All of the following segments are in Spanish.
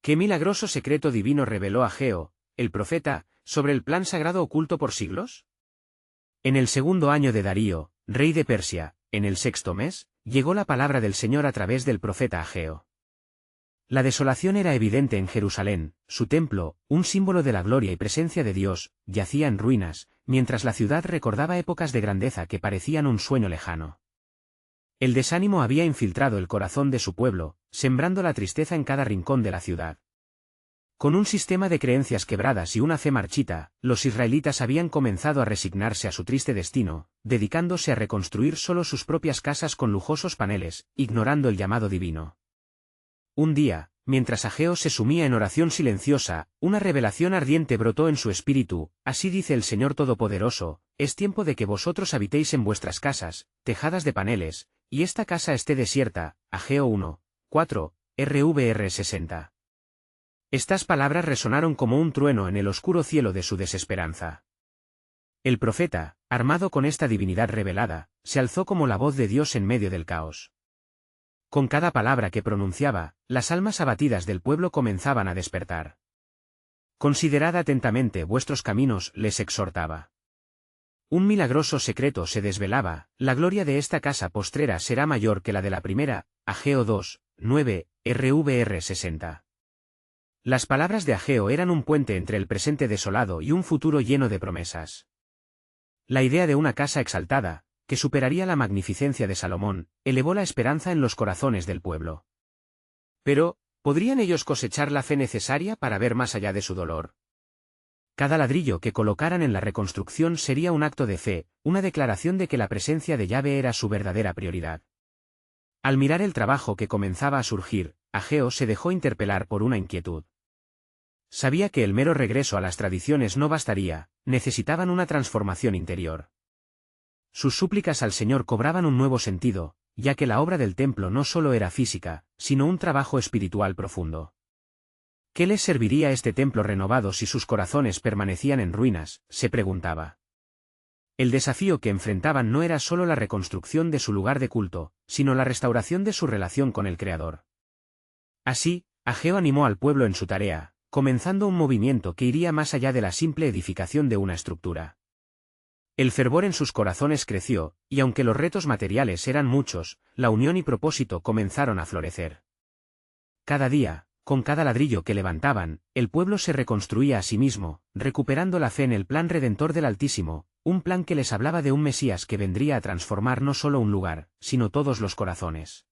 ¿Qué milagroso secreto divino reveló Ageo, el profeta, sobre el plan sagrado oculto por siglos? En el segundo año de Darío, rey de Persia, en el sexto mes, llegó la palabra del Señor a través del profeta Ageo. La desolación era evidente en Jerusalén, su templo, un símbolo de la gloria y presencia de Dios, yacía en ruinas, mientras la ciudad recordaba épocas de grandeza que parecían un sueño lejano. El desánimo había infiltrado el corazón de su pueblo, sembrando la tristeza en cada rincón de la ciudad. Con un sistema de creencias quebradas y una fe marchita, los israelitas habían comenzado a resignarse a su triste destino, dedicándose a reconstruir solo sus propias casas con lujosos paneles, ignorando el llamado divino. Un día, mientras Ageo se sumía en oración silenciosa, una revelación ardiente brotó en su espíritu. Así dice el Señor Todopoderoso: es tiempo de que vosotros habitéis en vuestras casas, tejadas de paneles, y esta casa esté desierta. Ageo 1, 4, RVR 60. Estas palabras resonaron como un trueno en el oscuro cielo de su desesperanza. El profeta, armado con esta divinidad revelada, se alzó como la voz de Dios en medio del caos. Con cada palabra que pronunciaba, las almas abatidas del pueblo comenzaban a despertar. Considerad atentamente vuestros caminos, les exhortaba. Un milagroso secreto se desvelaba: la gloria de esta casa postrera será mayor que la de la primera. Ageo 2, 9, RVR 60. Las palabras de Ageo eran un puente entre el presente desolado y un futuro lleno de promesas. La idea de una casa exaltada, que superaría la magnificencia de Salomón, elevó la esperanza en los corazones del pueblo. Pero, ¿podrían ellos cosechar la fe necesaria para ver más allá de su dolor? Cada ladrillo que colocaran en la reconstrucción sería un acto de fe, una declaración de que la presencia de Yahvé era su verdadera prioridad. Al mirar el trabajo que comenzaba a surgir, Ageo se dejó interpelar por una inquietud. Sabía que el mero regreso a las tradiciones no bastaría, necesitaban una transformación interior. Sus súplicas al Señor cobraban un nuevo sentido, ya que la obra del templo no solo era física, sino un trabajo espiritual profundo. ¿Qué les serviría este templo renovado si sus corazones permanecían en ruinas?, se preguntaba. El desafío que enfrentaban no era solo la reconstrucción de su lugar de culto, sino la restauración de su relación con el Creador. Así, Ageo animó al pueblo en su tarea, comenzando un movimiento que iría más allá de la simple edificación de una estructura. El fervor en sus corazones creció, y aunque los retos materiales eran muchos, la unión y propósito comenzaron a florecer. Cada día, con cada ladrillo que levantaban, el pueblo se reconstruía a sí mismo, recuperando la fe en el plan redentor del Altísimo, un plan que les hablaba de un Mesías que vendría a transformar no solo un lugar, sino todos los corazones.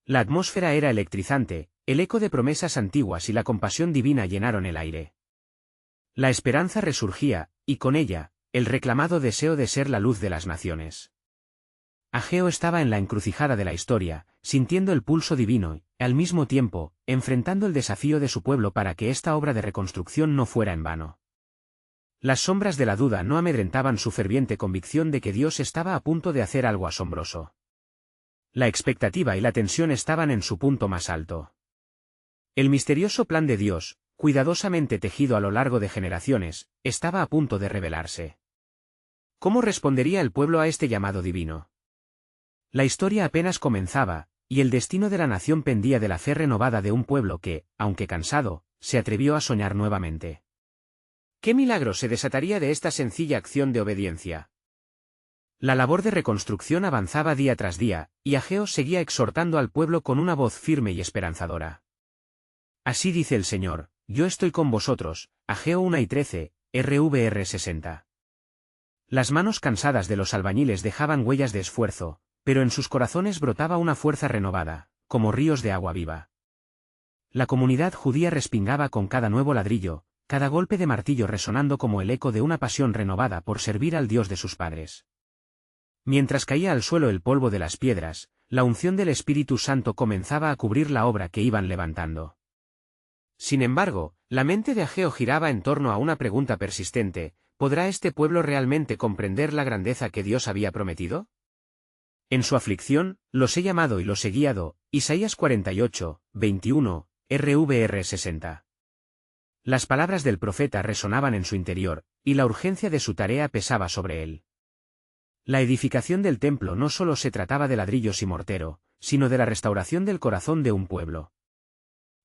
La atmósfera era electrizante, el eco de promesas antiguas y la compasión divina llenaron el aire. La esperanza resurgía, y con ella, el reclamado deseo de ser la luz de las naciones. Ageo estaba en la encrucijada de la historia, sintiendo el pulso divino y, al mismo tiempo, enfrentando el desafío de su pueblo para que esta obra de reconstrucción no fuera en vano. Las sombras de la duda no amedrentaban su ferviente convicción de que Dios estaba a punto de hacer algo asombroso. La expectativa y la tensión estaban en su punto más alto. El misterioso plan de Dios, cuidadosamente tejido a lo largo de generaciones, estaba a punto de revelarse. ¿Cómo respondería el pueblo a este llamado divino? La historia apenas comenzaba, y el destino de la nación pendía de la fe renovada de un pueblo que, aunque cansado, se atrevió a soñar nuevamente. ¿Qué milagro se desataría de esta sencilla acción de obediencia? La labor de reconstrucción avanzaba día tras día, y Ageo seguía exhortando al pueblo con una voz firme y esperanzadora. Así dice el Señor: yo estoy con vosotros. Ageo 1 y 13, RVR 60. Las manos cansadas de los albañiles dejaban huellas de esfuerzo, pero en sus corazones brotaba una fuerza renovada, como ríos de agua viva. La comunidad judía respingaba con cada nuevo ladrillo, cada golpe de martillo resonando como el eco de una pasión renovada por servir al Dios de sus padres. Mientras caía al suelo el polvo de las piedras, la unción del Espíritu Santo comenzaba a cubrir la obra que iban levantando. Sin embargo, la mente de Ageo giraba en torno a una pregunta persistente: ¿podrá este pueblo realmente comprender la grandeza que Dios había prometido? En su aflicción, los he llamado y los he guiado. Isaías 48, 21, RVR 60. Las palabras del profeta resonaban en su interior, y la urgencia de su tarea pesaba sobre él. La edificación del templo no solo se trataba de ladrillos y mortero, sino de la restauración del corazón de un pueblo.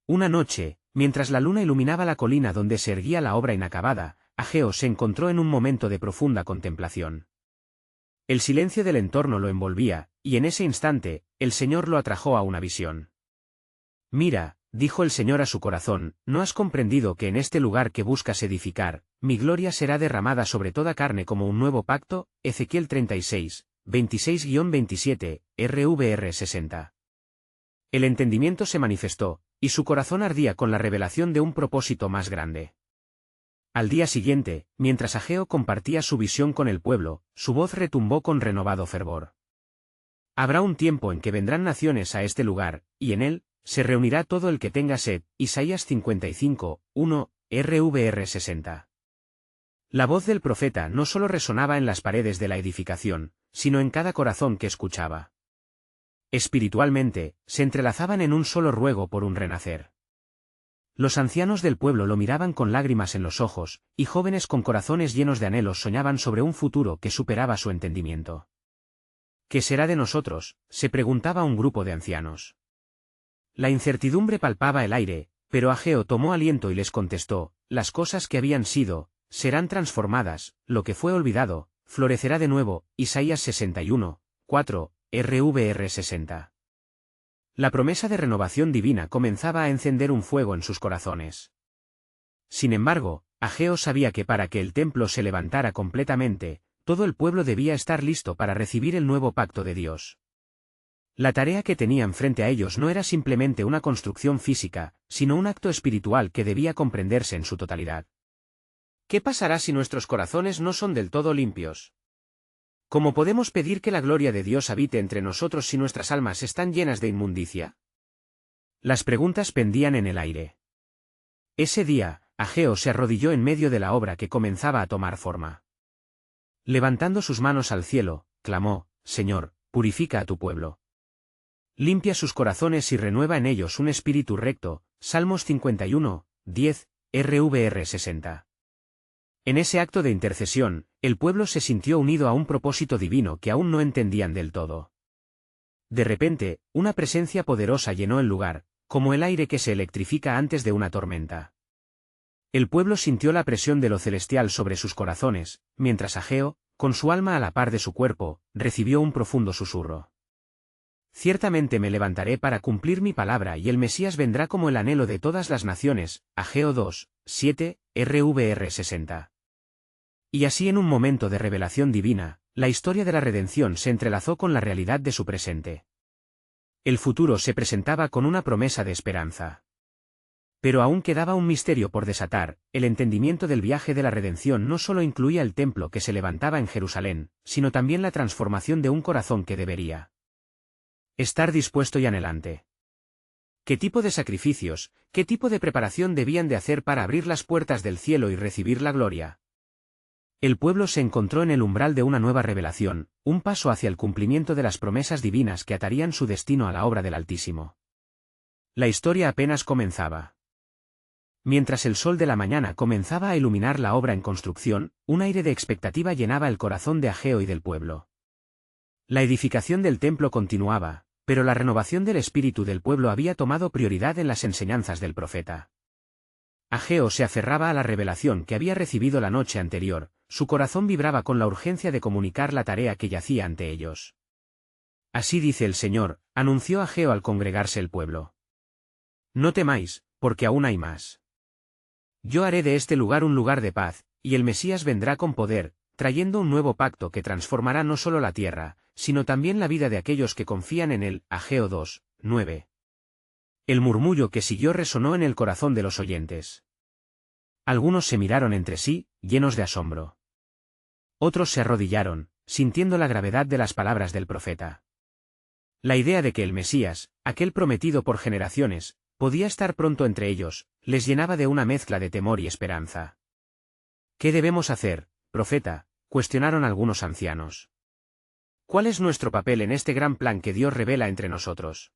Una noche, Mientras la luna iluminaba la colina donde se erguía la obra inacabada, Ageo se encontró en un momento de profunda contemplación. El silencio del entorno lo envolvía, y en ese instante, el Señor lo atrajo a una visión. Mira, dijo el Señor a su corazón, ¿no has comprendido que en este lugar que buscas edificar, mi gloria será derramada sobre toda carne como un nuevo pacto? Ezequiel 36, 26-27, RVR 60. El entendimiento se manifestó, y su corazón ardía con la revelación de un propósito más grande. Al día siguiente, mientras Ageo compartía su visión con el pueblo, su voz retumbó con renovado fervor. Habrá un tiempo en que vendrán naciones a este lugar, y en él, se reunirá todo el que tenga sed. Isaías 55, 1, RVR 60. La voz del profeta no solo resonaba en las paredes de la edificación, sino en cada corazón que escuchaba. Espiritualmente, se entrelazaban en un solo ruego por un renacer. Los ancianos del pueblo lo miraban con lágrimas en los ojos, y jóvenes con corazones llenos de anhelos soñaban sobre un futuro que superaba su entendimiento. ¿Qué será de nosotros?, se preguntaba un grupo de ancianos. La incertidumbre palpaba el aire, pero Ageo tomó aliento y les contestó, las cosas que habían sido, serán transformadas, lo que fue olvidado, florecerá de nuevo. Isaías 61, 4, RVR 60. La promesa de renovación divina comenzaba a encender un fuego en sus corazones. Sin embargo, Ageo sabía que para que el templo se levantara completamente, todo el pueblo debía estar listo para recibir el nuevo pacto de Dios. La tarea que tenían frente a ellos no era simplemente una construcción física, sino un acto espiritual que debía comprenderse en su totalidad. ¿Qué pasará si nuestros corazones no son del todo limpios? ¿Cómo podemos pedir que la gloria de Dios habite entre nosotros si nuestras almas están llenas de inmundicia? Las preguntas pendían en el aire. Ese día, Ageo se arrodilló en medio de la obra que comenzaba a tomar forma. Levantando sus manos al cielo, clamó, Señor, purifica a tu pueblo. Limpia sus corazones y renueva en ellos un espíritu recto. Salmos 51, 10, RVR 60. En ese acto de intercesión, el pueblo se sintió unido a un propósito divino que aún no entendían del todo. De repente, una presencia poderosa llenó el lugar, como el aire que se electrifica antes de una tormenta. El pueblo sintió la presión de lo celestial sobre sus corazones, mientras Ageo, con su alma a la par de su cuerpo, recibió un profundo susurro. Ciertamente me levantaré para cumplir mi palabra y el Mesías vendrá como el anhelo de todas las naciones. Ageo 2, 7, RVR 60. Y así en un momento de revelación divina, la historia de la redención se entrelazó con la realidad de su presente. El futuro se presentaba con una promesa de esperanza. Pero aún quedaba un misterio por desatar. El entendimiento del viaje de la redención no solo incluía el templo que se levantaba en Jerusalén, sino también la transformación de un corazón que debería estar dispuesto y anhelante. ¿Qué tipo de sacrificios, qué tipo de preparación debían de hacer para abrir las puertas del cielo y recibir la gloria? El pueblo se encontró en el umbral de una nueva revelación, un paso hacia el cumplimiento de las promesas divinas que atarían su destino a la obra del Altísimo. La historia apenas comenzaba. Mientras el sol de la mañana comenzaba a iluminar la obra en construcción, un aire de expectativa llenaba el corazón de Ageo y del pueblo. La edificación del templo continuaba, pero la renovación del espíritu del pueblo había tomado prioridad en las enseñanzas del profeta. Ageo se aferraba a la revelación que había recibido la noche anterior, su corazón vibraba con la urgencia de comunicar la tarea que yacía ante ellos. Así dice el Señor, anunció Ageo al congregarse el pueblo. No temáis, porque aún hay más. Yo haré de este lugar un lugar de paz, y el Mesías vendrá con poder, trayendo un nuevo pacto que transformará no solo la tierra, sino también la vida de aquellos que confían en él. Ageo 2, 9. El murmullo que siguió resonó en el corazón de los oyentes. Algunos se miraron entre sí, llenos de asombro. Otros se arrodillaron, sintiendo la gravedad de las palabras del profeta. La idea de que el Mesías, aquel prometido por generaciones, podía estar pronto entre ellos, les llenaba de una mezcla de temor y esperanza. ¿Qué debemos hacer, profeta?, cuestionaron algunos ancianos. ¿Cuál es nuestro papel en este gran plan que Dios revela entre nosotros?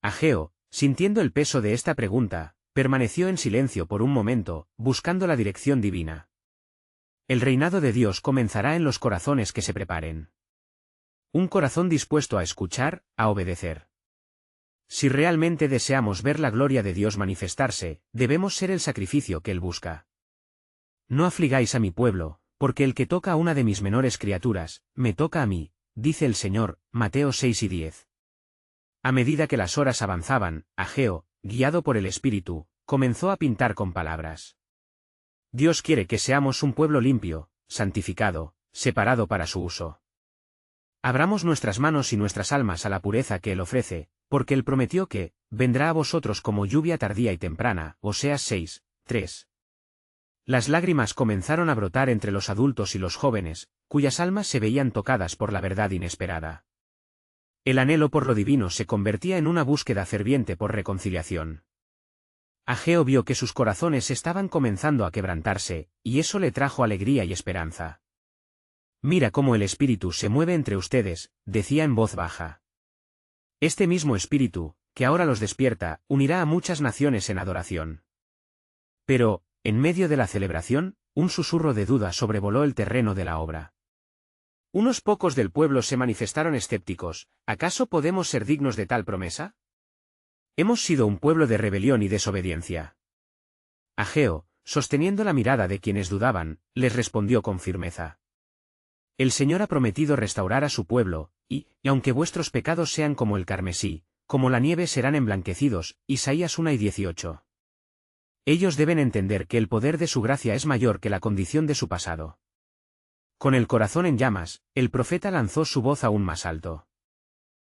Ageo, sintiendo el peso de esta pregunta, permaneció en silencio por un momento, buscando la dirección divina. El reinado de Dios comenzará en los corazones que se preparen. Un corazón dispuesto a escuchar, a obedecer. Si realmente deseamos ver la gloria de Dios manifestarse, debemos ser el sacrificio que Él busca. No afligáis a mi pueblo, porque el que toca a una de mis menores criaturas, me toca a mí, dice el Señor, Mateo 6:10. A medida que las horas avanzaban, Ageo, guiado por el Espíritu, comenzó a pintar con palabras. Dios quiere que seamos un pueblo limpio, santificado, separado para su uso. Abramos nuestras manos y nuestras almas a la pureza que Él ofrece, porque Él prometió que, vendrá a vosotros como lluvia tardía y temprana, Oseas 6:3. Las lágrimas comenzaron a brotar entre los adultos y los jóvenes, cuyas almas se veían tocadas por la verdad inesperada. El anhelo por lo divino se convertía en una búsqueda ferviente por reconciliación. Ageo vio que sus corazones estaban comenzando a quebrantarse, y eso le trajo alegría y esperanza. Mira cómo el Espíritu se mueve entre ustedes, decía en voz baja. Este mismo Espíritu, que ahora los despierta, unirá a muchas naciones en adoración. Pero, en medio de la celebración, un susurro de duda sobrevoló el terreno de la obra. Unos pocos del pueblo se manifestaron escépticos. ¿Acaso podemos ser dignos de tal promesa? Hemos sido un pueblo de rebelión y desobediencia. Ageo, sosteniendo la mirada de quienes dudaban, les respondió con firmeza. El Señor ha prometido restaurar a su pueblo, y aunque vuestros pecados sean como el carmesí, como la nieve serán emblanquecidos, Isaías 1:18. Ellos deben entender que el poder de su gracia es mayor que la condición de su pasado. Con el corazón en llamas, el profeta lanzó su voz aún más alto.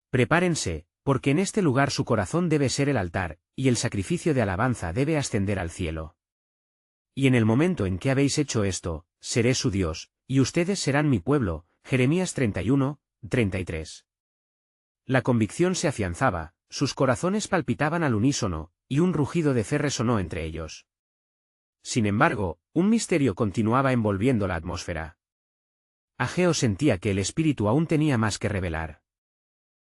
Prepárense, porque en este lugar su corazón debe ser el altar, y el sacrificio de alabanza debe ascender al cielo. Y en el momento en que habéis hecho esto, seré su Dios, y ustedes serán mi pueblo, Jeremías 31:33. La convicción se afianzaba, sus corazones palpitaban al unísono, y un rugido de fe resonó entre ellos. Sin embargo, un misterio continuaba envolviendo la atmósfera. Ageo sentía que el Espíritu aún tenía más que revelar.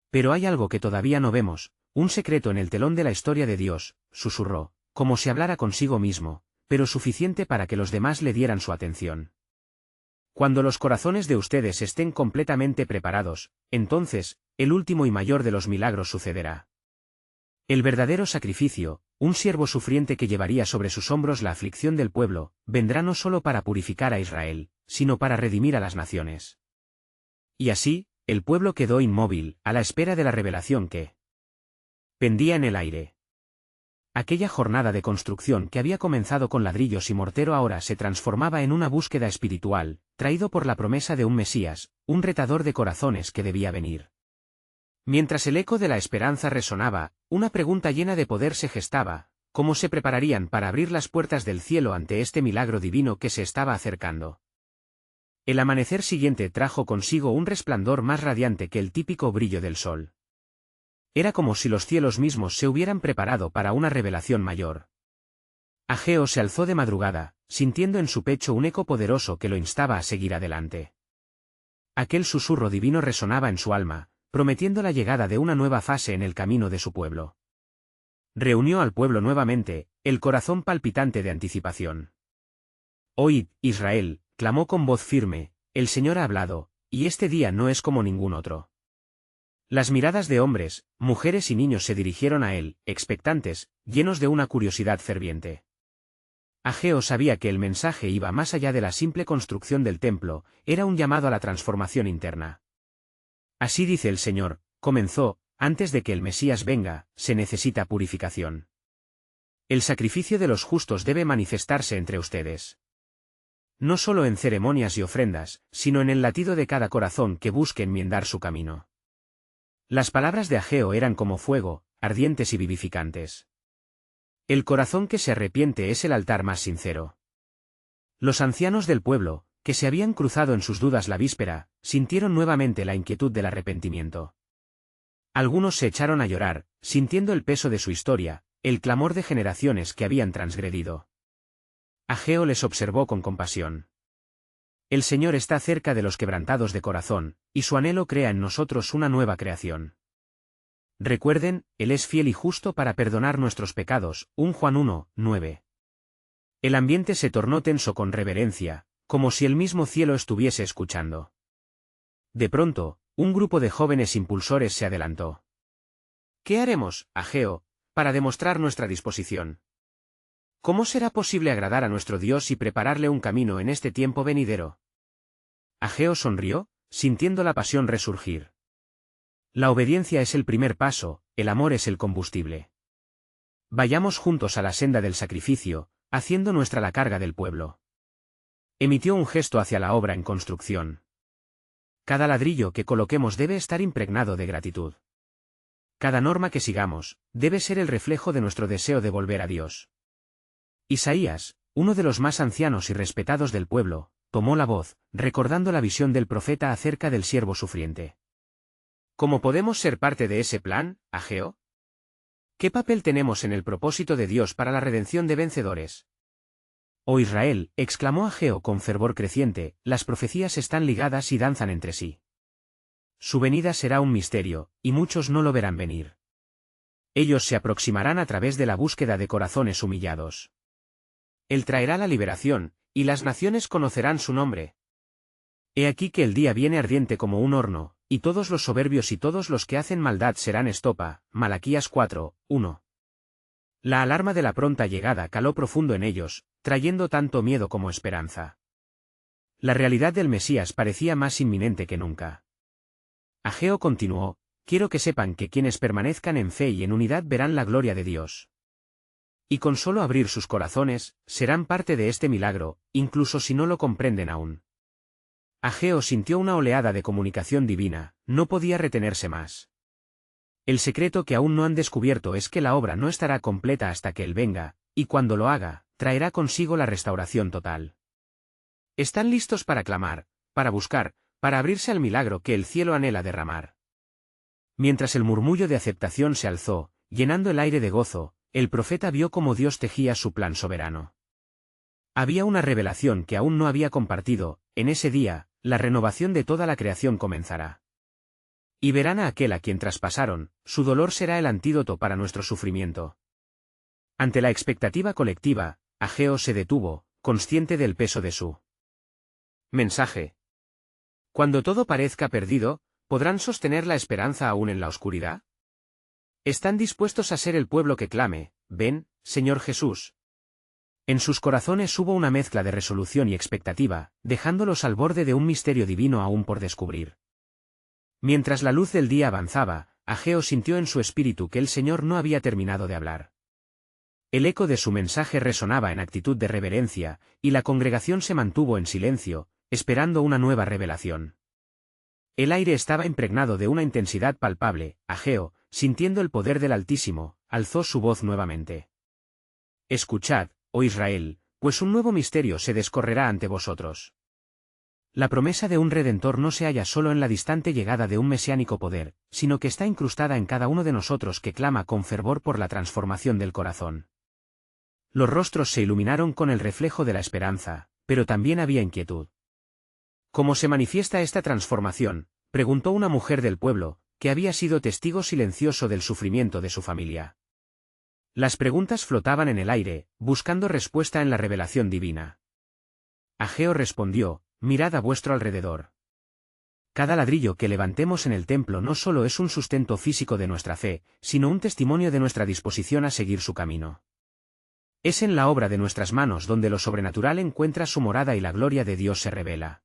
Pero hay algo que todavía no vemos, un secreto en el telón de la historia de Dios, susurró, como si hablara consigo mismo, pero suficiente para que los demás le dieran su atención. Cuando los corazones de ustedes estén completamente preparados, entonces, el último y mayor de los milagros sucederá. El verdadero sacrificio, un siervo sufriente que llevaría sobre sus hombros la aflicción del pueblo, vendrá no solo para purificar a Israel, sino para redimir a las naciones. Y así, el pueblo quedó inmóvil, a la espera de la revelación que pendía en el aire. Aquella jornada de construcción que había comenzado con ladrillos y mortero ahora se transformaba en una búsqueda espiritual, traído por la promesa de un Mesías, un retador de corazones que debía venir. Mientras el eco de la esperanza resonaba, una pregunta llena de poder se gestaba: ¿cómo se prepararían para abrir las puertas del cielo ante este milagro divino que se estaba acercando? El amanecer siguiente trajo consigo un resplandor más radiante que el típico brillo del sol. Era como si los cielos mismos se hubieran preparado para una revelación mayor. Ageo se alzó de madrugada, sintiendo en su pecho un eco poderoso que lo instaba a seguir adelante. Aquel susurro divino resonaba en su alma, prometiendo la llegada de una nueva fase en el camino de su pueblo. Reunió al pueblo nuevamente, el corazón palpitante de anticipación. «Oíd, Israel», clamó con voz firme, «el Señor ha hablado, y este día no es como ningún otro». Las miradas de hombres, mujeres y niños se dirigieron a él, expectantes, llenos de una curiosidad ferviente. Ageo sabía que el mensaje iba más allá de la simple construcción del templo, era un llamado a la transformación interna. Así dice el Señor, comenzó, antes de que el Mesías venga, se necesita purificación. El sacrificio de los justos debe manifestarse entre ustedes. No solo en ceremonias y ofrendas, sino en el latido de cada corazón que busque enmendar su camino. Las palabras de Ageo eran como fuego, ardientes y vivificantes. El corazón que se arrepiente es el altar más sincero. Los ancianos del pueblo, que se habían cruzado en sus dudas la víspera, sintieron nuevamente la inquietud del arrepentimiento. Algunos se echaron a llorar, sintiendo el peso de su historia, el clamor de generaciones que habían transgredido. Ageo les observó con compasión. El Señor está cerca de los quebrantados de corazón, y su anhelo crea en nosotros una nueva creación. Recuerden, Él es fiel y justo para perdonar nuestros pecados, 1 Juan 1:9. El ambiente se tornó tenso con reverencia, como si el mismo cielo estuviese escuchando. De pronto, un grupo de jóvenes impulsores se adelantó. ¿Qué haremos, Ageo, para demostrar nuestra disposición? ¿Cómo será posible agradar a nuestro Dios y prepararle un camino en este tiempo venidero? Ageo sonrió, sintiendo la pasión resurgir. La obediencia es el primer paso, el amor es el combustible. Vayamos juntos a la senda del sacrificio, haciendo nuestra la carga del pueblo. Emitió un gesto hacia la obra en construcción. Cada ladrillo que coloquemos debe estar impregnado de gratitud. Cada norma que sigamos, debe ser el reflejo de nuestro deseo de volver a Dios. Isaías, uno de los más ancianos y respetados del pueblo, tomó la voz, recordando la visión del profeta acerca del siervo sufriente. ¿Cómo podemos ser parte de ese plan, Ageo? ¿Qué papel tenemos en el propósito de Dios para la redención de vencedores? Oh Israel, exclamó Ageo con fervor creciente, las profecías están ligadas y danzan entre sí. Su venida será un misterio, y muchos no lo verán venir. Ellos se aproximarán a través de la búsqueda de corazones humillados. Él traerá la liberación, y las naciones conocerán su nombre. He aquí que el día viene ardiente como un horno, y todos los soberbios y todos los que hacen maldad serán estopa. Malaquías 4, 1. La alarma de la pronta llegada caló profundo en ellos, trayendo tanto miedo como esperanza. La realidad del Mesías parecía más inminente que nunca. Ageo continuó, quiero que sepan que quienes permanezcan en fe y en unidad verán la gloria de Dios. Y con solo abrir sus corazones, serán parte de este milagro, incluso si no lo comprenden aún. Ageo sintió una oleada de comunicación divina, no podía retenerse más. El secreto que aún no han descubierto es que la obra no estará completa hasta que Él venga, y cuando lo haga, traerá consigo la restauración total. Están listos para clamar, para buscar, para abrirse al milagro que el cielo anhela derramar. Mientras el murmullo de aceptación se alzó, llenando el aire de gozo, el profeta vio cómo Dios tejía su plan soberano. Había una revelación que aún no había compartido, en ese día, la renovación de toda la creación comenzará. Y verán a aquel a quien traspasaron, su dolor será el antídoto para nuestro sufrimiento. Ante la expectativa colectiva, Ageo se detuvo, consciente del peso de su mensaje. Cuando todo parezca perdido, ¿podrán sostener la esperanza aún en la oscuridad? ¿Están dispuestos a ser el pueblo que clame, ven, Señor Jesús? En sus corazones hubo una mezcla de resolución y expectativa, dejándolos al borde de un misterio divino aún por descubrir. Mientras la luz del día avanzaba, Ageo sintió en su espíritu que el Señor no había terminado de hablar. El eco de su mensaje resonaba en actitud de reverencia, y la congregación se mantuvo en silencio, esperando una nueva revelación. El aire estaba impregnado de una intensidad palpable. Ageo, sintiendo el poder del Altísimo, alzó su voz nuevamente. Escuchad, oh Israel, pues un nuevo misterio se descorrerá ante vosotros. La promesa de un Redentor no se halla solo en la distante llegada de un mesiánico poder, sino que está incrustada en cada uno de nosotros que clama con fervor por la transformación del corazón. Los rostros se iluminaron con el reflejo de la esperanza, pero también había inquietud. ¿Cómo se manifiesta esta transformación?, preguntó una mujer del pueblo, que había sido testigo silencioso del sufrimiento de su familia. Las preguntas flotaban en el aire, buscando respuesta en la revelación divina. Ageo respondió, mirad a vuestro alrededor. Cada ladrillo que levantemos en el templo no solo es un sustento físico de nuestra fe, sino un testimonio de nuestra disposición a seguir su camino. Es en la obra de nuestras manos donde lo sobrenatural encuentra su morada y la gloria de Dios se revela.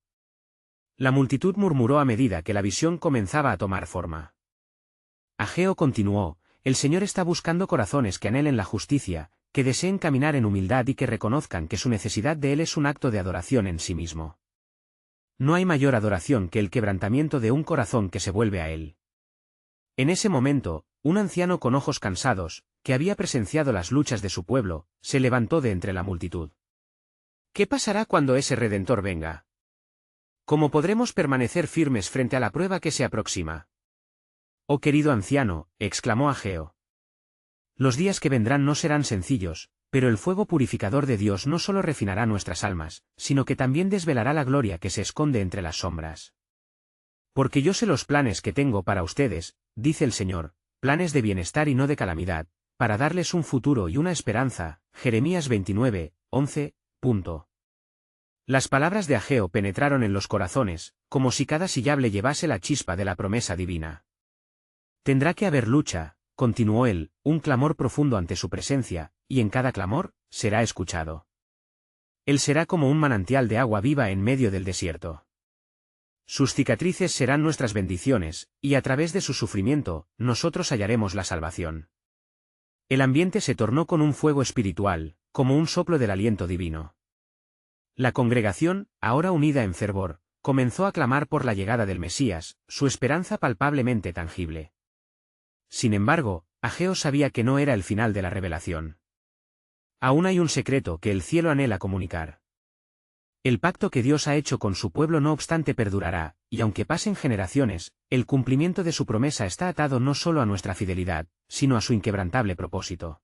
La multitud murmuró a medida que la visión comenzaba a tomar forma. Ageo continuó, el Señor está buscando corazones que anhelen la justicia, que deseen caminar en humildad y que reconozcan que su necesidad de Él es un acto de adoración en sí mismo. No hay mayor adoración que el quebrantamiento de un corazón que se vuelve a Él. En ese momento, un anciano con ojos cansados, que había presenciado las luchas de su pueblo, se levantó de entre la multitud. ¿Qué pasará cuando ese Redentor venga? ¿Cómo podremos permanecer firmes frente a la prueba que se aproxima? Oh querido anciano, exclamó Ageo. Los días que vendrán no serán sencillos, pero el fuego purificador de Dios no solo refinará nuestras almas, sino que también desvelará la gloria que se esconde entre las sombras. Porque yo sé los planes que tengo para ustedes, dice el Señor, planes de bienestar y no de calamidad, para darles un futuro y una esperanza. Jeremías 29, 11. Las palabras de Ageo penetraron en los corazones, como si cada sílaba llevase la chispa de la promesa divina. Tendrá que haber lucha, continuó él, un clamor profundo ante su presencia, y en cada clamor, será escuchado. Él será como un manantial de agua viva en medio del desierto. Sus cicatrices serán nuestras bendiciones, y a través de su sufrimiento, nosotros hallaremos la salvación. El ambiente se tornó con un fuego espiritual, como un soplo del aliento divino. La congregación, ahora unida en fervor, comenzó a clamar por la llegada del Mesías, su esperanza palpablemente tangible. Sin embargo, Ageo sabía que no era el final de la revelación. Aún hay un secreto que el cielo anhela comunicar. El pacto que Dios ha hecho con su pueblo no obstante perdurará, y aunque pasen generaciones, el cumplimiento de su promesa está atado no solo a nuestra fidelidad, sino a su inquebrantable propósito.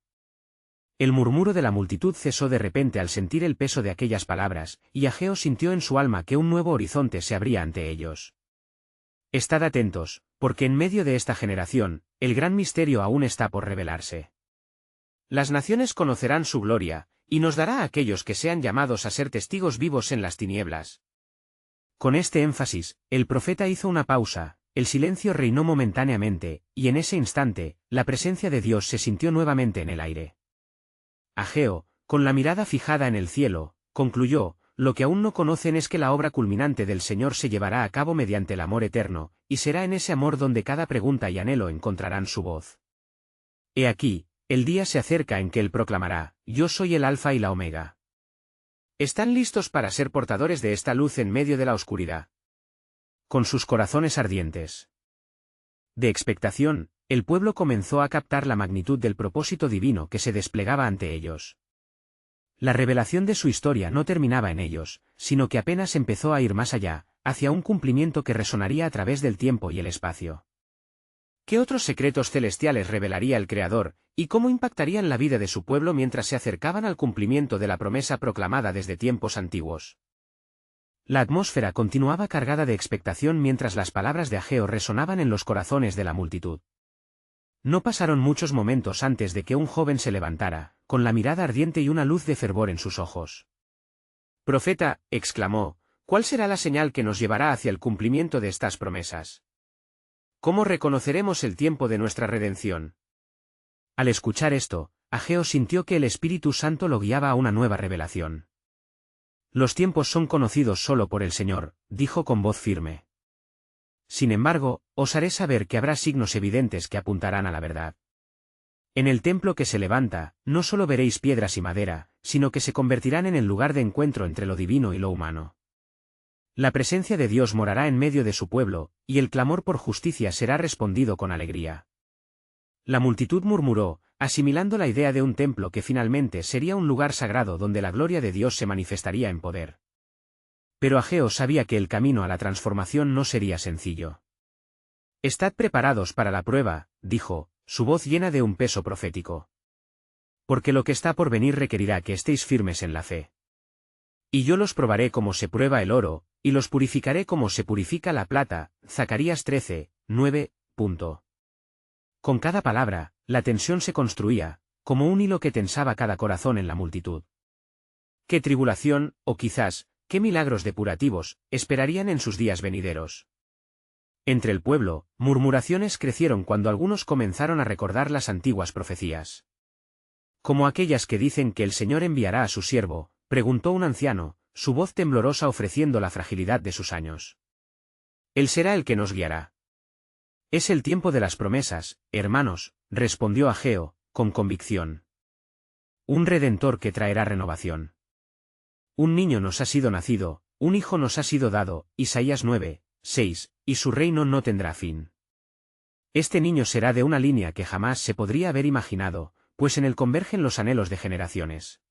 El murmuro de la multitud cesó de repente al sentir el peso de aquellas palabras, y Ageo sintió en su alma que un nuevo horizonte se abría ante ellos. Estad atentos, porque en medio de esta generación, el gran misterio aún está por revelarse. Las naciones conocerán su gloria, y nos dará a aquellos que sean llamados a ser testigos vivos en las tinieblas. Con este énfasis, el profeta hizo una pausa, el silencio reinó momentáneamente, y en ese instante, la presencia de Dios se sintió nuevamente en el aire. Ageo, con la mirada fijada en el cielo, concluyó, lo que aún no conocen es que la obra culminante del Señor se llevará a cabo mediante el amor eterno, y será en ese amor donde cada pregunta y anhelo encontrarán su voz. He aquí, el día se acerca en que Él proclamará, yo soy el Alfa y la Omega. ¿Están listos para ser portadores de esta luz en medio de la oscuridad? Con sus corazones ardientes de expectación, el pueblo comenzó a captar la magnitud del propósito divino que se desplegaba ante ellos. La revelación de su historia no terminaba en ellos, sino que apenas empezó a ir más allá, hacia un cumplimiento que resonaría a través del tiempo y el espacio. ¿Qué otros secretos celestiales revelaría el Creador, y cómo impactarían la vida de su pueblo mientras se acercaban al cumplimiento de la promesa proclamada desde tiempos antiguos? La atmósfera continuaba cargada de expectación mientras las palabras de Ageo resonaban en los corazones de la multitud. No pasaron muchos momentos antes de que un joven se levantara, con la mirada ardiente y una luz de fervor en sus ojos. «Profeta», exclamó, «¿cuál será la señal que nos llevará hacia el cumplimiento de estas promesas? ¿Cómo reconoceremos el tiempo de nuestra redención?» Al escuchar esto, Ageo sintió que el Espíritu Santo lo guiaba a una nueva revelación. «Los tiempos son conocidos solo por el Señor», dijo con voz firme. «Sin embargo, os haré saber que habrá signos evidentes que apuntarán a la verdad. En el templo que se levanta, no solo veréis piedras y madera, sino que se convertirán en el lugar de encuentro entre lo divino y lo humano. La presencia de Dios morará en medio de su pueblo, y el clamor por justicia será respondido con alegría». La multitud murmuró, asimilando la idea de un templo que finalmente sería un lugar sagrado donde la gloria de Dios se manifestaría en poder. Pero Ageo sabía que el camino a la transformación no sería sencillo. «Estad preparados para la prueba», dijo, su voz llena de un peso profético. «Porque lo que está por venir requerirá que estéis firmes en la fe. Y yo los probaré como se prueba el oro, y los purificaré como se purifica la plata». Zacarías 13, 9. Con cada palabra, la tensión se construía, como un hilo que tensaba cada corazón en la multitud. ¿Qué tribulación, o quizás, qué milagros depurativos, esperarían en sus días venideros? Entre el pueblo, murmuraciones crecieron cuando algunos comenzaron a recordar las antiguas profecías. Como aquellas que dicen que el Señor enviará a su siervo, preguntó un anciano, su voz temblorosa ofreciendo la fragilidad de sus años. «Él será el que nos guiará». «Es el tiempo de las promesas, hermanos», respondió Ageo, con convicción. «Un Redentor que traerá renovación. Un niño nos ha sido nacido, un hijo nos ha sido dado», Isaías 9, 6, «y su reino no tendrá fin. Este niño será de una línea que jamás se podría haber imaginado, pues en él convergen los anhelos de generaciones».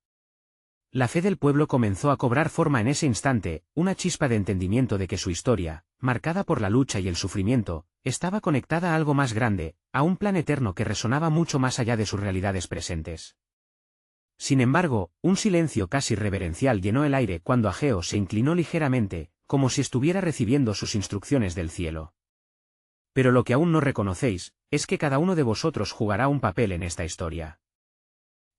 La fe del pueblo comenzó a cobrar forma en ese instante, una chispa de entendimiento de que su historia, marcada por la lucha y el sufrimiento, estaba conectada a algo más grande, a un plan eterno que resonaba mucho más allá de sus realidades presentes. Sin embargo, un silencio casi reverencial llenó el aire cuando Ageo se inclinó ligeramente, como si estuviera recibiendo sus instrucciones del cielo. «Pero lo que aún no reconocéis, es que cada uno de vosotros jugará un papel en esta historia.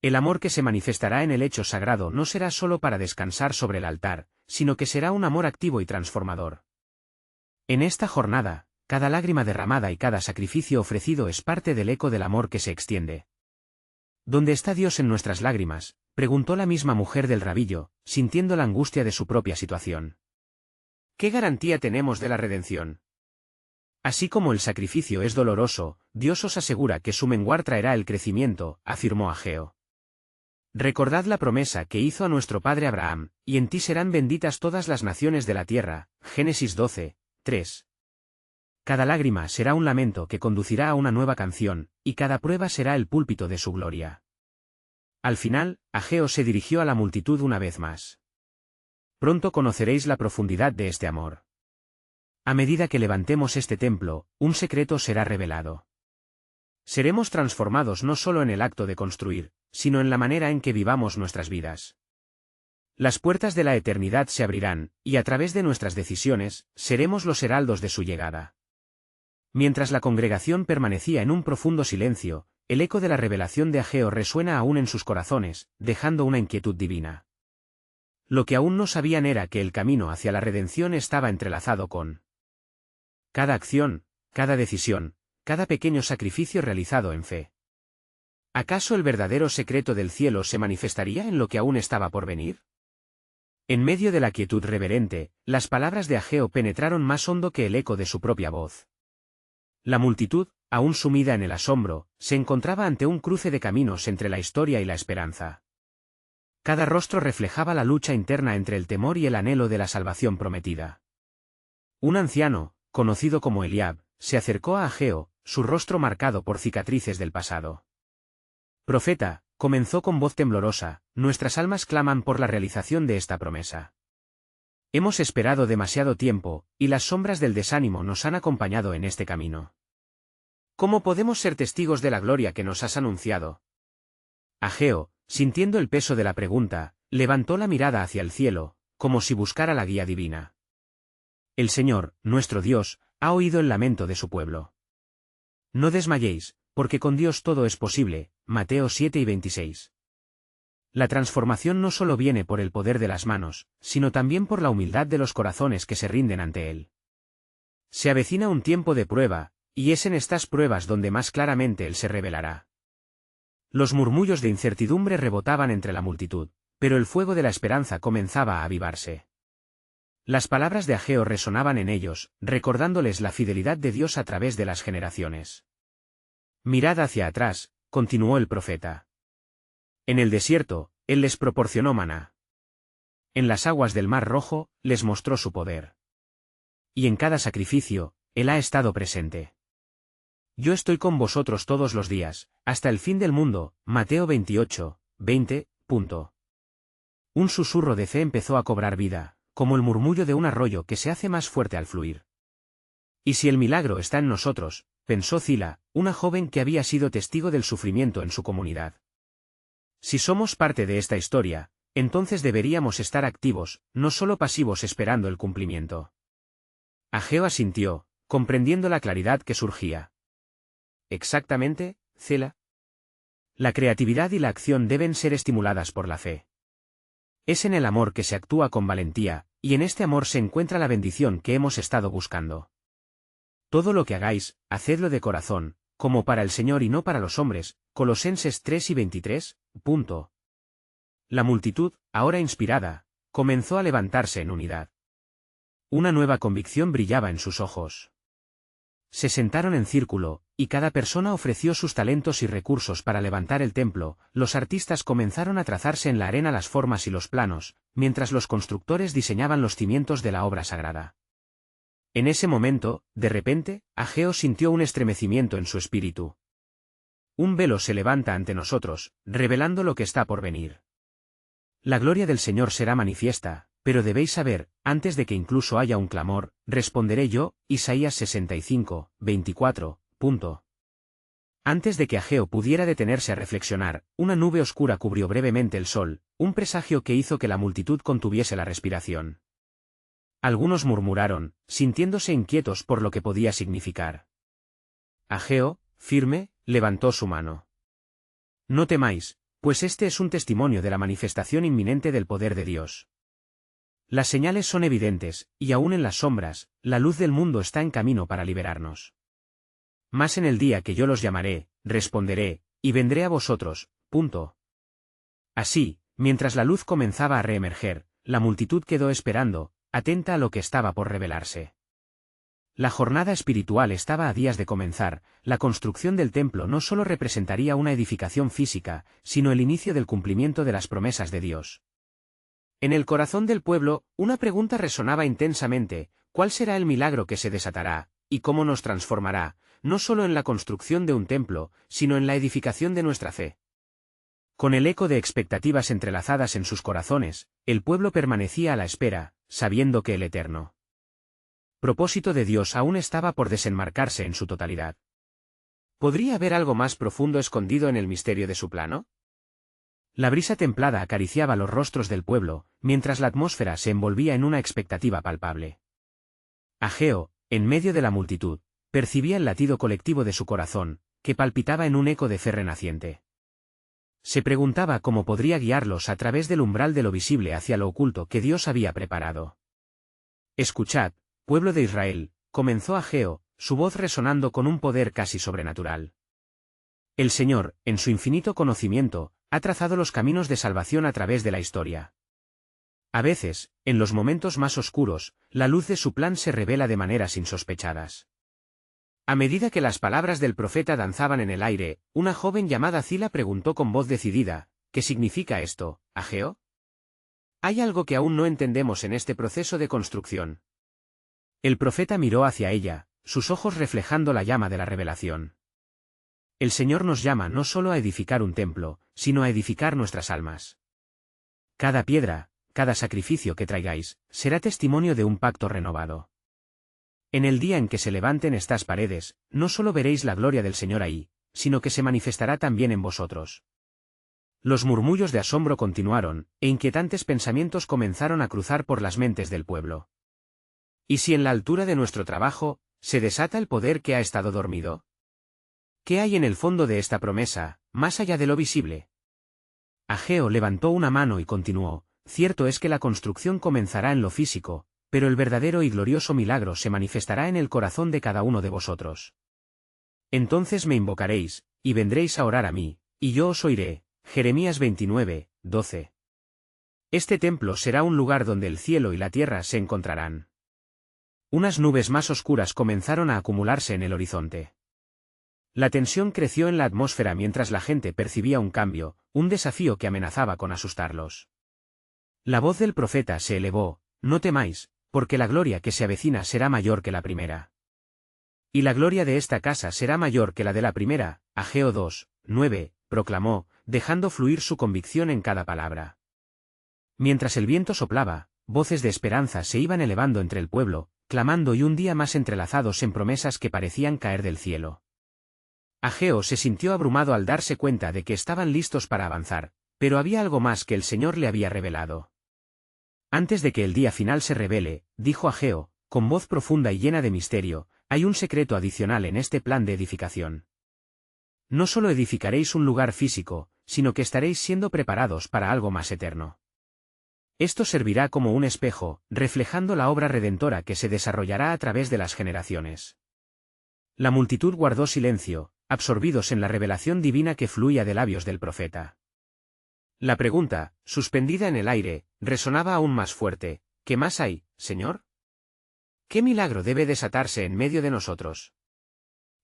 El amor que se manifestará en el hecho sagrado no será solo para descansar sobre el altar, sino que será un amor activo y transformador. En esta jornada, cada lágrima derramada y cada sacrificio ofrecido es parte del eco del amor que se extiende. ¿Dónde está Dios en nuestras lágrimas?, preguntó la misma mujer del rabillo, sintiendo la angustia de su propia situación. ¿Qué garantía tenemos de la redención? Así como el sacrificio es doloroso, Dios os asegura que su menguar traerá el crecimiento, afirmó Ageo. Recordad la promesa que hizo a nuestro padre Abraham, y en ti serán benditas todas las naciones de la tierra. Génesis 12, 3. Cada lágrima será un lamento que conducirá a una nueva canción, y cada prueba será el púlpito de su gloria. Al final, Ageo se dirigió a la multitud una vez más. Pronto conoceréis la profundidad de este amor. A medida que levantemos este templo, un secreto será revelado. Seremos transformados no solo en el acto de construir, sino en la manera en que vivamos nuestras vidas. Las puertas de la eternidad se abrirán, y a través de nuestras decisiones, seremos los heraldos de su llegada. Mientras la congregación permanecía en un profundo silencio, el eco de la revelación de Ageo resuena aún en sus corazones, dejando una inquietud divina. Lo que aún no sabían era que el camino hacia la redención estaba entrelazado con cada acción, cada decisión, cada pequeño sacrificio realizado en fe. ¿Acaso el verdadero secreto del cielo se manifestaría en lo que aún estaba por venir? En medio de la quietud reverente, las palabras de Ageo penetraron más hondo que el eco de su propia voz. La multitud, aún sumida en el asombro, se encontraba ante un cruce de caminos entre la historia y la esperanza. Cada rostro reflejaba la lucha interna entre el temor y el anhelo de la salvación prometida. Un anciano, conocido como Eliab, se acercó a Ageo, su rostro marcado por cicatrices del pasado. Profeta, comenzó con voz temblorosa, nuestras almas claman por la realización de esta promesa. Hemos esperado demasiado tiempo, y las sombras del desánimo nos han acompañado en este camino. ¿Cómo podemos ser testigos de la gloria que nos has anunciado? Ageo, sintiendo el peso de la pregunta, levantó la mirada hacia el cielo, como si buscara la guía divina. El Señor, nuestro Dios, ha oído el lamento de su pueblo. No desmayéis, porque con Dios todo es posible. Mateo 7 y 26. La transformación no solo viene por el poder de las manos, sino también por la humildad de los corazones que se rinden ante Él. Se avecina un tiempo de prueba, y es en estas pruebas donde más claramente Él se revelará. Los murmullos de incertidumbre rebotaban entre la multitud, pero el fuego de la esperanza comenzaba a avivarse. Las palabras de Ageo resonaban en ellos, recordándoles la fidelidad de Dios a través de las generaciones. Mirad hacia atrás, continuó el profeta. En el desierto, Él les proporcionó maná. En las aguas del Mar Rojo, les mostró su poder. Y en cada sacrificio, Él ha estado presente. Yo estoy con vosotros todos los días, hasta el fin del mundo. Mateo 28, 20. Un susurro de fe empezó a cobrar vida, como el murmullo de un arroyo que se hace más fuerte al fluir. ¿Y si el milagro está en nosotros?, pensó Zila, una joven que había sido testigo del sufrimiento en su comunidad. Si somos parte de esta historia, entonces deberíamos estar activos, no solo pasivos esperando el cumplimiento. Ageo asintió, comprendiendo la claridad que surgía. Exactamente, Zela. La creatividad y la acción deben ser estimuladas por la fe. Es en el amor que se actúa con valentía, y en este amor se encuentra la bendición que hemos estado buscando. Todo lo que hagáis, hacedlo de corazón, como para el Señor y no para los hombres. Colosenses 3 y 23. La multitud, ahora inspirada, comenzó a levantarse en unidad. Una nueva convicción brillaba en sus ojos. Se sentaron en círculo, y cada persona ofreció sus talentos y recursos para levantar el templo. Los artistas comenzaron a trazarse en la arena las formas y los planos, mientras los constructores diseñaban los cimientos de la obra sagrada. En ese momento, de repente, Ageo sintió un estremecimiento en su espíritu. Un velo se levanta ante nosotros, revelando lo que está por venir. La gloria del Señor será manifiesta, pero debéis saber, antes de que incluso haya un clamor, responderé yo. Isaías 65, 24. Antes de que Ageo pudiera detenerse a reflexionar, una nube oscura cubrió brevemente el sol, un presagio que hizo que la multitud contuviese la respiración. Algunos murmuraron, sintiéndose inquietos por lo que podía significar. Ageo, firme, levantó su mano. No temáis, pues este es un testimonio de la manifestación inminente del poder de Dios. Las señales son evidentes, y aún en las sombras, la luz del mundo está en camino para liberarnos. Mas en el día que yo los llamaré, responderé, y vendré a vosotros. Punto. Así, mientras la luz comenzaba a reemerger, la multitud quedó esperando, atenta a lo que estaba por revelarse. La jornada espiritual estaba a días de comenzar. La construcción del templo no solo representaría una edificación física, sino el inicio del cumplimiento de las promesas de Dios. En el corazón del pueblo, una pregunta resonaba intensamente: ¿cuál será el milagro que se desatará, y cómo nos transformará, no solo en la construcción de un templo, sino en la edificación de nuestra fe? Con el eco de expectativas entrelazadas en sus corazones, el pueblo permanecía a la espera, sabiendo que el eterno propósito de Dios aún estaba por desenmarcarse en su totalidad. ¿Podría haber algo más profundo escondido en el misterio de su plano? La brisa templada acariciaba los rostros del pueblo, mientras la atmósfera se envolvía en una expectativa palpable. Ageo, en medio de la multitud, percibía el latido colectivo de su corazón, que palpitaba en un eco de fe renaciente. Se preguntaba cómo podría guiarlos a través del umbral de lo visible hacia lo oculto que Dios había preparado. «Escuchad, pueblo de Israel», comenzó Ageo, su voz resonando con un poder casi sobrenatural. El Señor, en su infinito conocimiento, ha trazado los caminos de salvación a través de la historia. A veces, en los momentos más oscuros, la luz de su plan se revela de maneras insospechadas. A medida que las palabras del profeta danzaban en el aire, una joven llamada Zila preguntó con voz decidida: «¿Qué significa esto, Ageo? Hay algo que aún no entendemos en este proceso de construcción». El profeta miró hacia ella, sus ojos reflejando la llama de la revelación. El Señor nos llama no solo a edificar un templo, sino a edificar nuestras almas. Cada piedra, cada sacrificio que traigáis, será testimonio de un pacto renovado. En el día en que se levanten estas paredes, no solo veréis la gloria del Señor ahí, sino que se manifestará también en vosotros. Los murmullos de asombro continuaron, e inquietantes pensamientos comenzaron a cruzar por las mentes del pueblo. ¿Y si en la altura de nuestro trabajo, se desata el poder que ha estado dormido? ¿Qué hay en el fondo de esta promesa, más allá de lo visible? Ageo levantó una mano y continuó: «Cierto es que la construcción comenzará en lo físico, pero el verdadero y glorioso milagro se manifestará en el corazón de cada uno de vosotros. Entonces me invocaréis, y vendréis a orar a mí, y yo os oiré». Jeremías 29, 12. Este templo será un lugar donde el cielo y la tierra se encontrarán. Unas nubes más oscuras comenzaron a acumularse en el horizonte. La tensión creció en la atmósfera mientras la gente percibía un cambio, un desafío que amenazaba con asustarlos. La voz del profeta se elevó: «No temáis, porque la gloria que se avecina será mayor que la primera. Y la gloria de esta casa será mayor que la de la primera». Ageo 2, 9, proclamó, dejando fluir su convicción en cada palabra. Mientras el viento soplaba, voces de esperanza se iban elevando entre el pueblo, clamando y un día más entrelazados en promesas que parecían caer del cielo. Ageo se sintió abrumado al darse cuenta de que estaban listos para avanzar, pero había algo más que el Señor le había revelado. Antes de que el día final se revele, dijo Ageo, con voz profunda y llena de misterio: «Hay un secreto adicional en este plan de edificación. No solo edificaréis un lugar físico, sino que estaréis siendo preparados para algo más eterno. Esto servirá como un espejo, reflejando la obra redentora que se desarrollará a través de las generaciones». La multitud guardó silencio, absorbidos en la revelación divina que fluía de labios del profeta. La pregunta, suspendida en el aire, resonaba aún más fuerte: «¿Qué más hay, Señor? ¿Qué milagro debe desatarse en medio de nosotros?».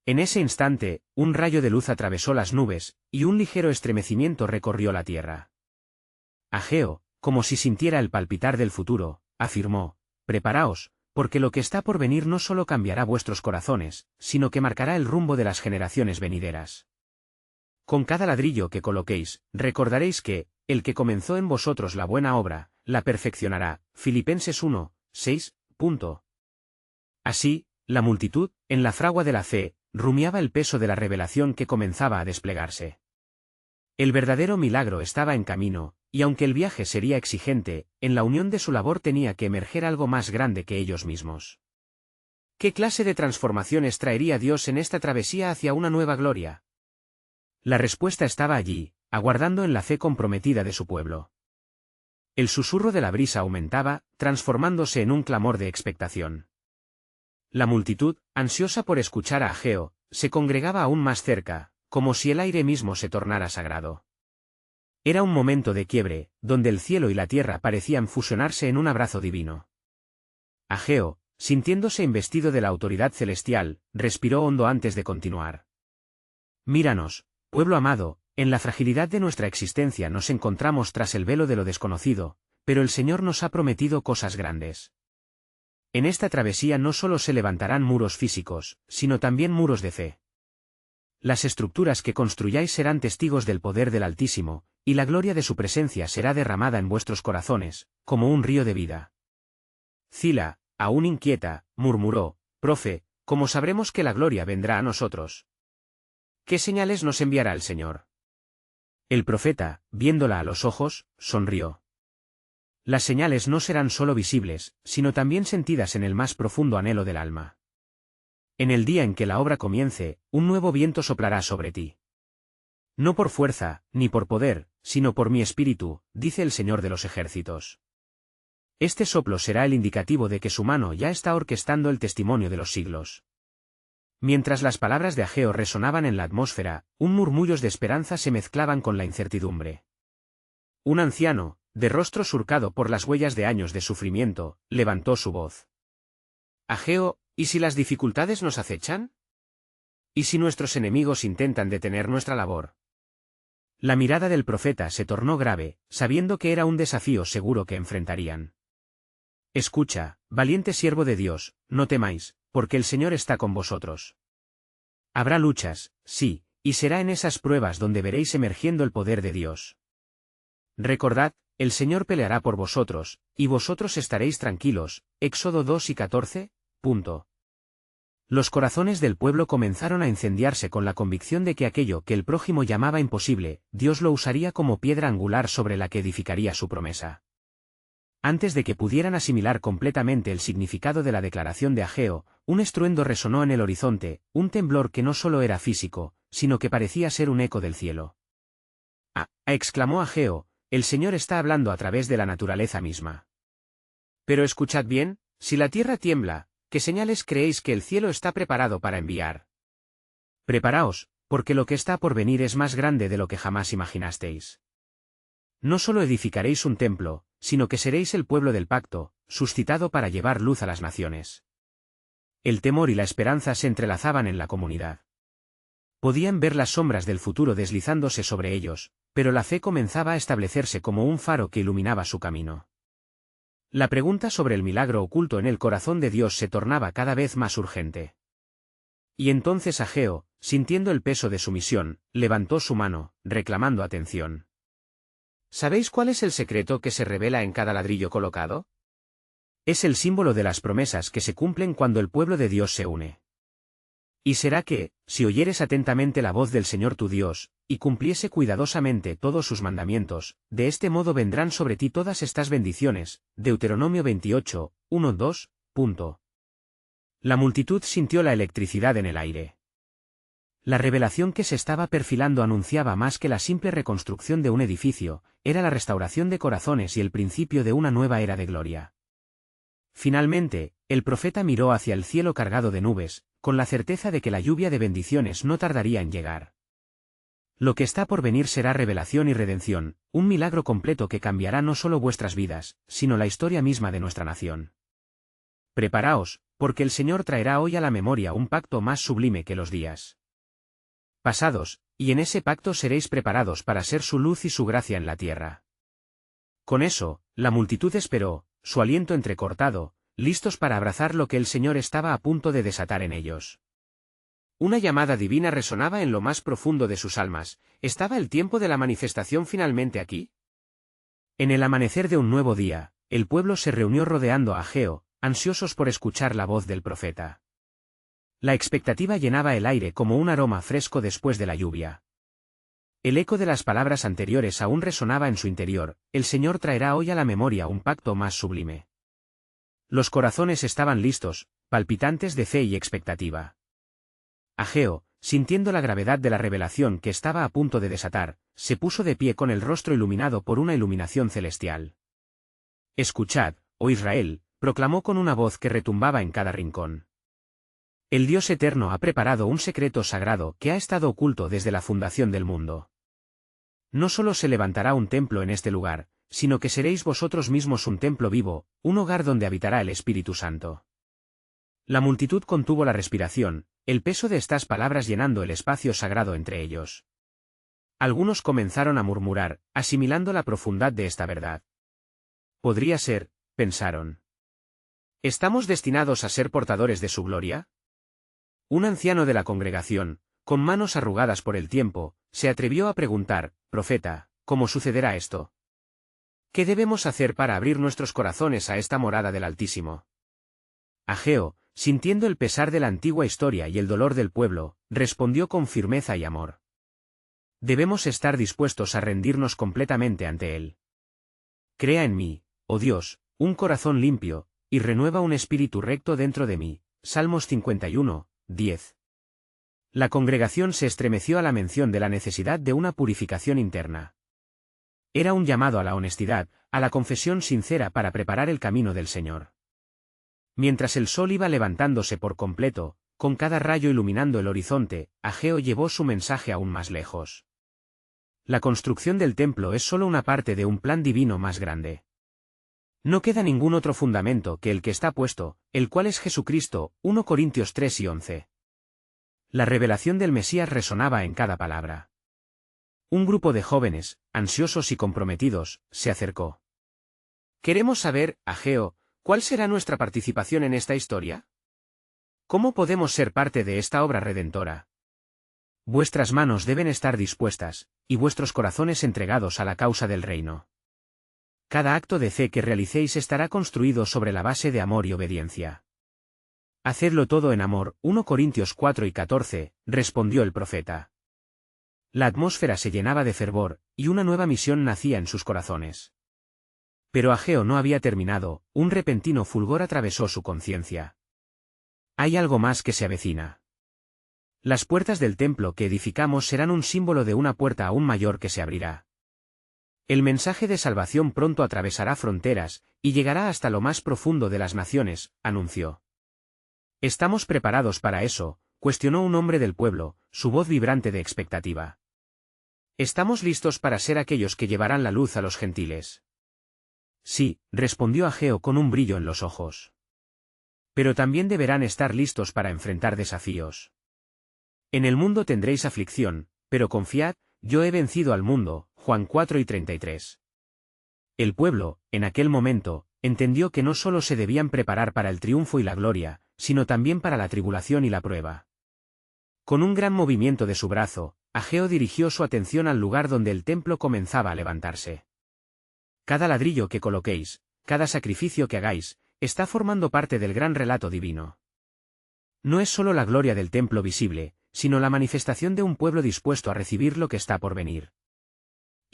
En ese instante, un rayo de luz atravesó las nubes, y un ligero estremecimiento recorrió la tierra. Ageo, como si sintiera el palpitar del futuro, afirmó: «Preparaos, porque lo que está por venir no solo cambiará vuestros corazones, sino que marcará el rumbo de las generaciones venideras. Con cada ladrillo que coloquéis, recordaréis que, el que comenzó en vosotros la buena obra, la perfeccionará». Filipenses 1, 6. Así, la multitud, en la fragua de la fe, rumiaba el peso de la revelación que comenzaba a desplegarse. El verdadero milagro estaba en camino, y aunque el viaje sería exigente, en la unión de su labor tenía que emerger algo más grande que ellos mismos. ¿Qué clase de transformaciones traería Dios en esta travesía hacia una nueva gloria? La respuesta estaba allí, aguardando en la fe comprometida de su pueblo. El susurro de la brisa aumentaba, transformándose en un clamor de expectación. La multitud, ansiosa por escuchar a Ageo, se congregaba aún más cerca, como si el aire mismo se tornara sagrado. Era un momento de quiebre, donde el cielo y la tierra parecían fusionarse en un abrazo divino. Ageo, sintiéndose investido de la autoridad celestial, respiró hondo antes de continuar. Míranos, pueblo amado, en la fragilidad de nuestra existencia nos encontramos tras el velo de lo desconocido, pero el Señor nos ha prometido cosas grandes. En esta travesía no solo se levantarán muros físicos, sino también muros de fe. Las estructuras que construyáis serán testigos del poder del Altísimo, y la gloria de su presencia será derramada en vuestros corazones, como un río de vida. Zila, aún inquieta, murmuró, Profe, ¿cómo sabremos que la gloria vendrá a nosotros? ¿Qué señales nos enviará el Señor? El profeta, viéndola a los ojos, sonrió. Las señales no serán solo visibles, sino también sentidas en el más profundo anhelo del alma. En el día en que la obra comience, un nuevo viento soplará sobre ti. No por fuerza, ni por poder, sino por mi espíritu, dice el Señor de los ejércitos. Este soplo será el indicativo de que su mano ya está orquestando el testimonio de los siglos. Mientras las palabras de Ageo resonaban en la atmósfera, murmullos de esperanza se mezclaban con la incertidumbre. Un anciano, de rostro surcado por las huellas de años de sufrimiento, levantó su voz. Ageo, ¿y si las dificultades nos acechan? ¿Y si nuestros enemigos intentan detener nuestra labor? La mirada del profeta se tornó grave, sabiendo que era un desafío seguro que enfrentarían. Escucha, valiente siervo de Dios, no temáis, porque el Señor está con vosotros. Habrá luchas, sí, y será en esas pruebas donde veréis emergiendo el poder de Dios. Recordad, el Señor peleará por vosotros, y vosotros estaréis tranquilos. Éxodo 2:14. Los corazones del pueblo comenzaron a incendiarse con la convicción de que aquello que el prójimo llamaba imposible, Dios lo usaría como piedra angular sobre la que edificaría su promesa. Antes de que pudieran asimilar completamente el significado de la declaración de Ageo, un estruendo resonó en el horizonte, un temblor que no solo era físico, sino que parecía ser un eco del cielo. Exclamó Ageo, el Señor está hablando a través de la naturaleza misma. Pero escuchad bien, si la tierra tiembla, ¿qué señales creéis que el cielo está preparado para enviar? Preparaos, porque lo que está por venir es más grande de lo que jamás imaginasteis. No solo edificaréis un templo, sino que seréis el pueblo del pacto, suscitado para llevar luz a las naciones. El temor y la esperanza se entrelazaban en la comunidad. Podían ver las sombras del futuro deslizándose sobre ellos, pero la fe comenzaba a establecerse como un faro que iluminaba su camino. La pregunta sobre el milagro oculto en el corazón de Dios se tornaba cada vez más urgente. Y entonces Ageo, sintiendo el peso de su misión, levantó su mano, reclamando atención. ¿Sabéis cuál es el secreto que se revela en cada ladrillo colocado? Es el símbolo de las promesas que se cumplen cuando el pueblo de Dios se une. Y será que, si oyeres atentamente la voz del Señor tu Dios, y cumpliese cuidadosamente todos sus mandamientos, de este modo vendrán sobre ti todas estas bendiciones. Deuteronomio 28, 1-2. La multitud sintió la electricidad en el aire. La revelación que se estaba perfilando anunciaba más que la simple reconstrucción de un edificio, era la restauración de corazones y el principio de una nueva era de gloria. Finalmente, el profeta miró hacia el cielo cargado de nubes, con la certeza de que la lluvia de bendiciones no tardaría en llegar. Lo que está por venir será revelación y redención, un milagro completo que cambiará no solo vuestras vidas, sino la historia misma de nuestra nación. Preparaos, porque el Señor traerá hoy a la memoria un pacto más sublime que los días pasados, y en ese pacto seréis preparados para ser su luz y su gracia en la tierra. Con eso, la multitud esperó, su aliento entrecortado, listos para abrazar lo que el Señor estaba a punto de desatar en ellos. Una llamada divina resonaba en lo más profundo de sus almas. ¿Estaba el tiempo de la manifestación finalmente aquí? En el amanecer de un nuevo día, el pueblo se reunió rodeando a Ageo, ansiosos por escuchar la voz del profeta. La expectativa llenaba el aire como un aroma fresco después de la lluvia. El eco de las palabras anteriores aún resonaba en su interior, el Señor traerá hoy a la memoria un pacto más sublime. Los corazones estaban listos, palpitantes de fe y expectativa. Ageo, sintiendo la gravedad de la revelación que estaba a punto de desatar, se puso de pie con el rostro iluminado por una iluminación celestial. Escuchad, oh Israel, proclamó con una voz que retumbaba en cada rincón. El Dios eterno ha preparado un secreto sagrado que ha estado oculto desde la fundación del mundo. No solo se levantará un templo en este lugar, sino que seréis vosotros mismos un templo vivo, un hogar donde habitará el Espíritu Santo. La multitud contuvo la respiración, el peso de estas palabras llenando el espacio sagrado entre ellos. Algunos comenzaron a murmurar, asimilando la profundidad de esta verdad. Podría ser, pensaron. ¿Estamos destinados a ser portadores de su gloria? Un anciano de la congregación, con manos arrugadas por el tiempo, se atrevió a preguntar, «Profeta, ¿cómo sucederá esto? ¿Qué debemos hacer para abrir nuestros corazones a esta morada del Altísimo?» Ageo, sintiendo el pesar de la antigua historia y el dolor del pueblo, respondió con firmeza y amor. Debemos estar dispuestos a rendirnos completamente ante Él. Crea en mí, oh Dios, un corazón limpio, y renueva un espíritu recto dentro de mí. Salmos 51, 10. La congregación se estremeció a la mención de la necesidad de una purificación interna. Era un llamado a la honestidad, a la confesión sincera para preparar el camino del Señor. Mientras el sol iba levantándose por completo, con cada rayo iluminando el horizonte, Ageo llevó su mensaje aún más lejos. La construcción del templo es solo una parte de un plan divino más grande. No queda ningún otro fundamento que el que está puesto, el cual es Jesucristo, 1 Corintios 3 y 11. La revelación del Mesías resonaba en cada palabra. Un grupo de jóvenes, ansiosos y comprometidos, se acercó. Queremos saber, Ageo, ¿cuál será nuestra participación en esta historia? ¿Cómo podemos ser parte de esta obra redentora? Vuestras manos deben estar dispuestas, y vuestros corazones entregados a la causa del reino. Cada acto de fe que realicéis estará construido sobre la base de amor y obediencia. Hacedlo todo en amor, 1 Corintios 4 y 14, respondió el profeta. La atmósfera se llenaba de fervor, y una nueva misión nacía en sus corazones. Pero Ageo no había terminado, un repentino fulgor atravesó su conciencia. Hay algo más que se avecina. Las puertas del templo que edificamos serán un símbolo de una puerta aún mayor que se abrirá. El mensaje de salvación pronto atravesará fronteras, y llegará hasta lo más profundo de las naciones, anunció. ¿Estamos preparados para eso?, cuestionó un hombre del pueblo, su voz vibrante de expectativa. ¿Estamos listos para ser aquellos que llevarán la luz a los gentiles? Sí, respondió Ageo con un brillo en los ojos. Pero también deberán estar listos para enfrentar desafíos. En el mundo tendréis aflicción, pero confiad, yo he vencido al mundo. Juan 4 y 33. El pueblo, en aquel momento, entendió que no solo se debían preparar para el triunfo y la gloria, sino también para la tribulación y la prueba. Con un gran movimiento de su brazo, Ageo dirigió su atención al lugar donde el templo comenzaba a levantarse. Cada ladrillo que coloquéis, cada sacrificio que hagáis, está formando parte del gran relato divino. No es solo la gloria del templo visible, sino la manifestación de un pueblo dispuesto a recibir lo que está por venir.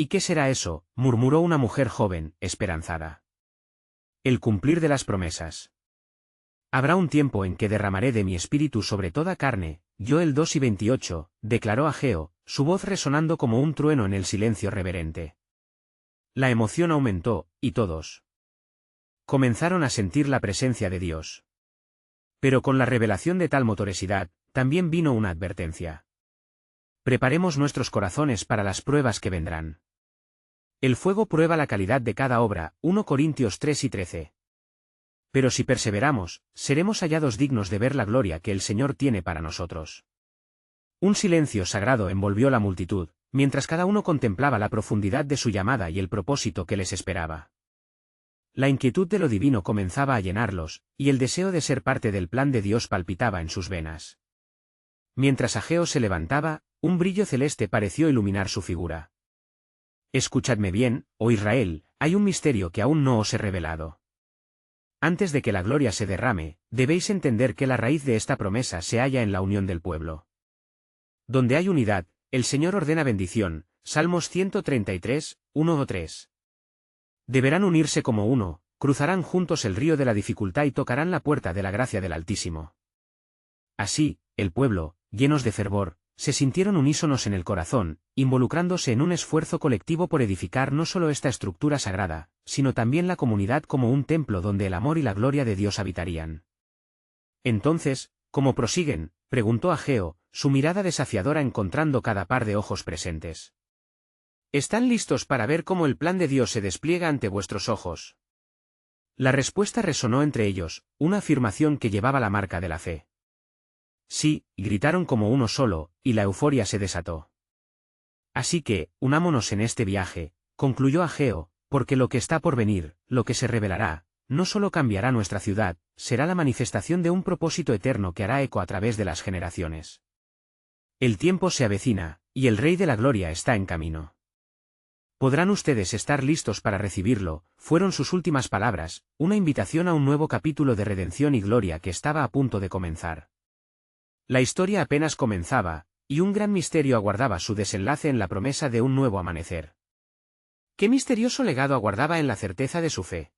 ¿Y qué será eso?, murmuró una mujer joven, esperanzada. El cumplir de las promesas. Habrá un tiempo en que derramaré de mi espíritu sobre toda carne. Joel 2 y 28, declaró Ageo, su voz resonando como un trueno en el silencio reverente. La emoción aumentó, y todos comenzaron a sentir la presencia de Dios. Pero con la revelación de tal motoresidad, también vino una advertencia. Preparemos nuestros corazones para las pruebas que vendrán. El fuego prueba la calidad de cada obra, 1 Corintios 3 y 13. Pero si perseveramos, seremos hallados dignos de ver la gloria que el Señor tiene para nosotros. Un silencio sagrado envolvió la multitud, mientras cada uno contemplaba la profundidad de su llamada y el propósito que les esperaba. La inquietud de lo divino comenzaba a llenarlos, y el deseo de ser parte del plan de Dios palpitaba en sus venas. Mientras Ageo se levantaba, un brillo celeste pareció iluminar su figura. Escuchadme bien, oh Israel, hay un misterio que aún no os he revelado. Antes de que la gloria se derrame, debéis entender que la raíz de esta promesa se halla en la unión del pueblo. Donde hay unidad, el Señor ordena bendición. Salmos 133, 1-3. Deberán unirse como uno, cruzarán juntos el río de la dificultad y tocarán la puerta de la gracia del Altísimo. Así, el pueblo, llenos de fervor, se sintieron unísonos en el corazón, involucrándose en un esfuerzo colectivo por edificar no solo esta estructura sagrada, sino también la comunidad como un templo donde el amor y la gloria de Dios habitarían. Entonces, ¿cómo prosiguen?, preguntó Ageo, su mirada desafiadora encontrando cada par de ojos presentes. ¿Están listos para ver cómo el plan de Dios se despliega ante vuestros ojos? La respuesta resonó entre ellos, una afirmación que llevaba la marca de la fe. Sí, gritaron como uno solo, y la euforia se desató. Así que, unámonos en este viaje, concluyó Ageo, porque lo que está por venir, lo que se revelará, no solo cambiará nuestra ciudad, será la manifestación de un propósito eterno que hará eco a través de las generaciones. El tiempo se avecina, y el Rey de la Gloria está en camino. ¿Podrán ustedes estar listos para recibirlo?, fueron sus últimas palabras, una invitación a un nuevo capítulo de redención y gloria que estaba a punto de comenzar. La historia apenas comenzaba, y un gran misterio aguardaba su desenlace en la promesa de un nuevo amanecer. ¿Qué misterioso legado aguardaba en la certeza de su fe?